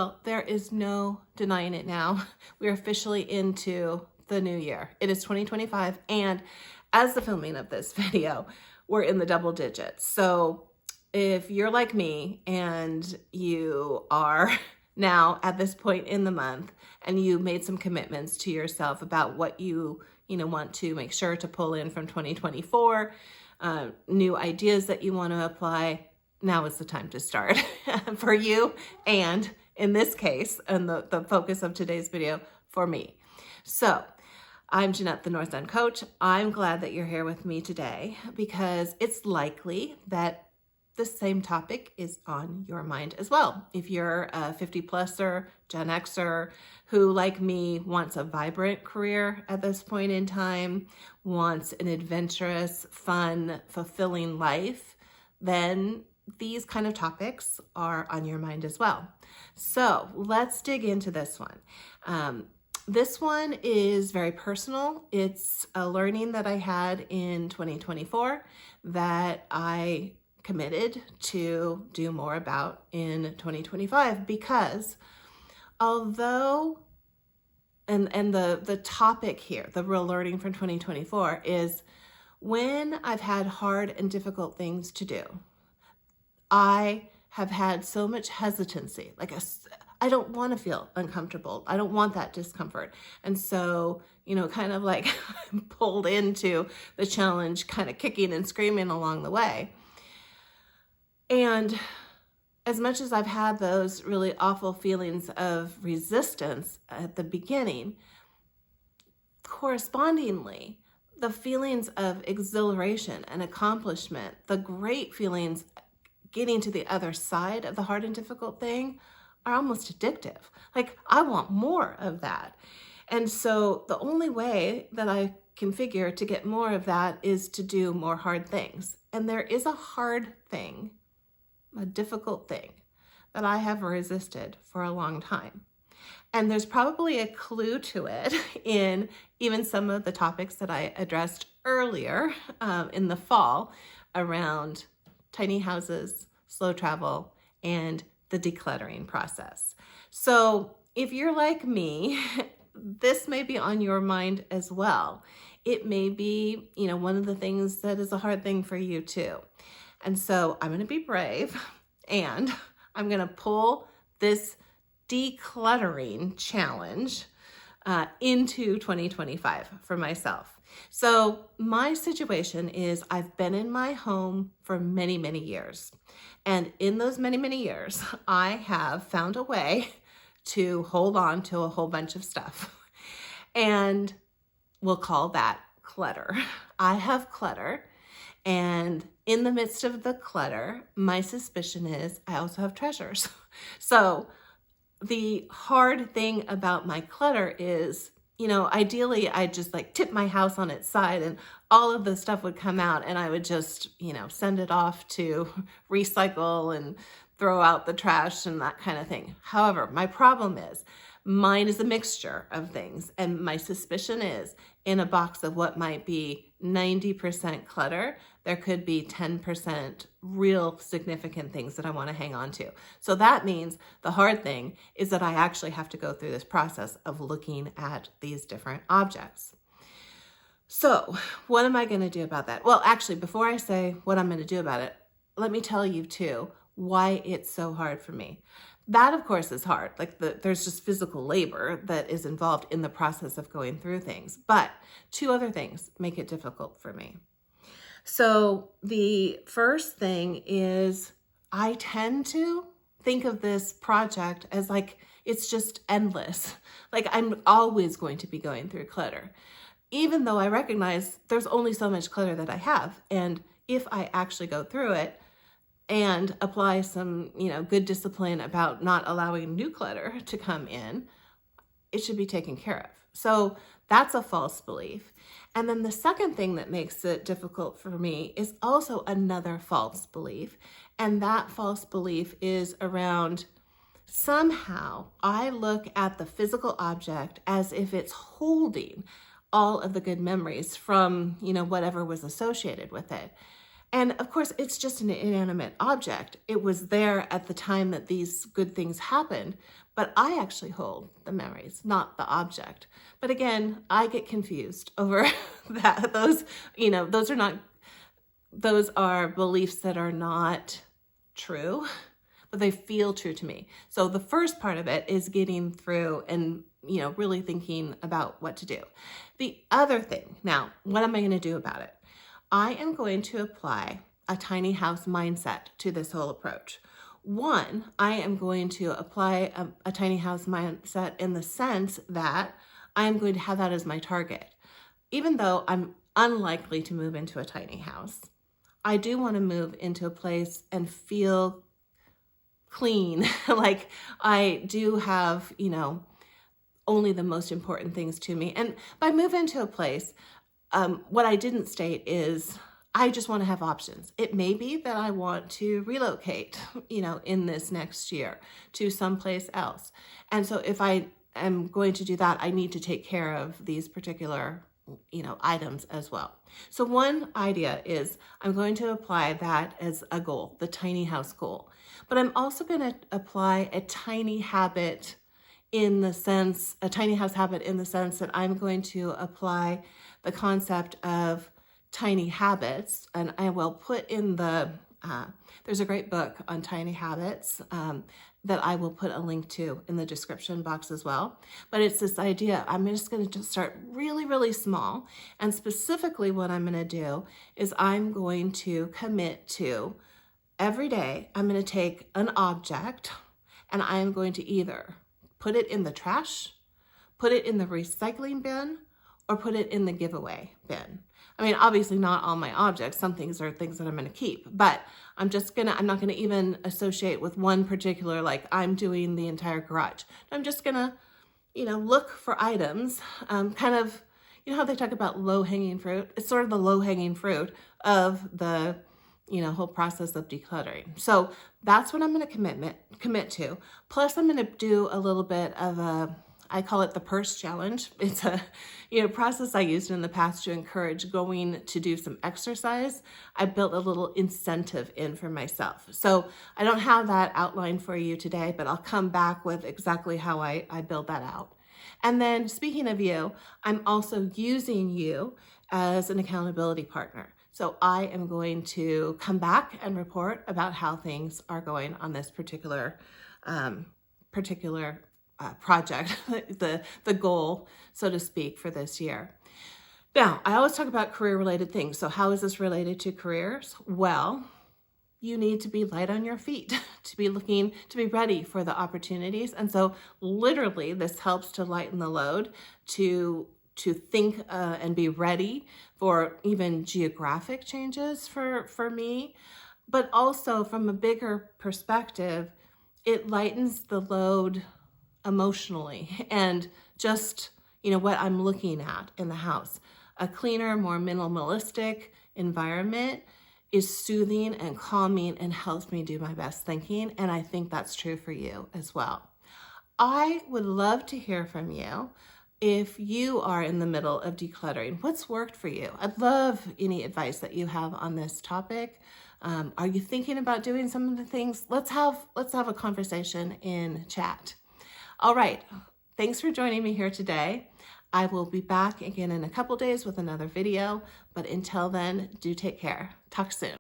Well, there is no denying it now. We're officially into the new year. It is 2025, and as the filming of this video, we're in the double digits. So if you're like me and you are now at this point in the month and you made some commitments to yourself about what you want to make sure to pull in from 2024, new ideas that you want to apply, now is the time to start for you, and in this case, and the focus of today's video, for me. So I'm Jeanette, the North End Coach. I'm glad that you're here with me today because it's likely that the same topic is on your mind as well. If you're a 50-pluser, Gen Xer, who, like me, wants a vibrant career at this point in time, wants an adventurous, fun, fulfilling life, then these kind of topics are on your mind as well. So let's dig into this one. This one is very personal. It's a learning that I had in 2024 that I committed to do more about in 2025, because although, and the topic here, the real learning from 2024 is when I've had hard and difficult things to do, I have had so much hesitancy. I don't want to feel uncomfortable. I don't want that discomfort. And so, kind of like pulled into the challenge, kind of kicking and screaming along the way. And as much as I've had those really awful feelings of resistance at the beginning, correspondingly, the feelings of exhilaration and accomplishment, the great feelings getting to the other side of the hard and difficult thing, are almost addictive. I want more of that. And so the only way that I can figure to get more of that is to do more hard things. And there is a hard thing, a difficult thing, that I have resisted for a long time. And there's probably a clue to it in even some of the topics that I addressed earlier in the fall around tiny houses, slow travel, and the decluttering process. So if you're like me, this may be on your mind as well. It may be, one of the things that is a hard thing for you too. And so I'm going to be brave, and I'm going to pull this decluttering challenge into 2025 for myself. So my situation is I've been in my home for many, many years. And in those many, many years, I have found a way to hold on to a whole bunch of stuff. And we'll call that clutter. I have clutter. And in the midst of the clutter, my suspicion is I also have treasures. So the hard thing about my clutter is, ideally I'd just tip my house on its side and all of the stuff would come out and I would just, send it off to recycle and throw out the trash and that kind of thing. However, my problem is mine is a mixture of things. And my suspicion is in a box of what might be 90% clutter, there could be 10% real significant things that I want to hang on to. So that means the hard thing is that I actually have to go through this process of looking at these different objects. So what am I going to do about that? Well, actually, before I say what I'm going to do about it, let me tell you too why it's so hard for me. That, of course, is hard. There's just physical labor that is involved in the process of going through things. But two other things make it difficult for me. So the first thing is I tend to think of this project as it's just endless. I'm always going to be going through clutter, even though I recognize there's only so much clutter that I have. And if I actually go through it and apply some, good discipline about not allowing new clutter to come in, it should be taken care of. So that's a false belief. And then the second thing that makes it difficult for me is also another false belief. And that false belief is around somehow I look at the physical object as if it's holding all of the good memories from, whatever was associated with it. And of course, it's just an inanimate object. It was there at the time that these good things happened, but I actually hold the memories, not the object. But again, I get confused over that. Those are beliefs that are not true, but they feel true to me. So the first part of it is getting through and, really thinking about what to do. The other thing, now, what am I going to do about it? I am going to apply a tiny house mindset to this whole approach. One, I am going to apply a tiny house mindset in the sense that I am going to have that as my target. Even though I'm unlikely to move into a tiny house, I do want to move into a place and feel clean. Like I do have, only the most important things to me. And by move into a place, what I didn't state is I just want to have options. It may be that I want to relocate, in this next year to someplace else. And so if I am going to do that, I need to take care of these particular, items as well. So one idea is I'm going to apply that as a goal, the tiny house goal. But I'm also going to apply a tiny house habit in the sense that I'm going to apply the concept of tiny habits, and I will put in there's a great book on tiny habits that I will put a link to in the description box as well. But it's this idea, I'm just going to start really, really small. And specifically what I'm going to do is I'm going to commit to every day, I'm going to take an object and I'm going to either put it in the trash, put it in the recycling bin, or put it in the giveaway bin. I mean, obviously not all my objects. Some things are things that I'm going to keep, but I'm not going to even associate with one particular, like I'm doing the entire garage. I'm just going to, look for items, kind of, how they talk about low-hanging fruit. It's sort of the low-hanging fruit of the, whole process of decluttering. So that's what I'm going to commit to. Plus I'm going to do a little bit of I call it the purse challenge. It's a process I used in the past to encourage going to do some exercise. I built a little incentive in for myself. So I don't have that outlined for you today, but I'll come back with exactly how I build that out. And then speaking of you, I'm also using you as an accountability partner. So I am going to come back and report about how things are going on this particular project, the goal, so to speak, for this year. Now, I always talk about career-related things. So how is this related to careers? Well, you need to be light on your feet to be ready for the opportunities. And so literally this helps to lighten the load, to think and be ready for even geographic changes for me. But also from a bigger perspective, it lightens the load emotionally and just, what I'm looking at in the house. A cleaner, more minimalistic environment is soothing and calming and helps me do my best thinking. And I think that's true for you as well. I would love to hear from you if you are in the middle of decluttering. What's worked for you? I'd love any advice that you have on this topic. Are you thinking about doing some of the things? Let's have a conversation in chat. All right. Thanks for joining me here today. I will be back again in a couple days with another video, but until then, do take care. Talk soon.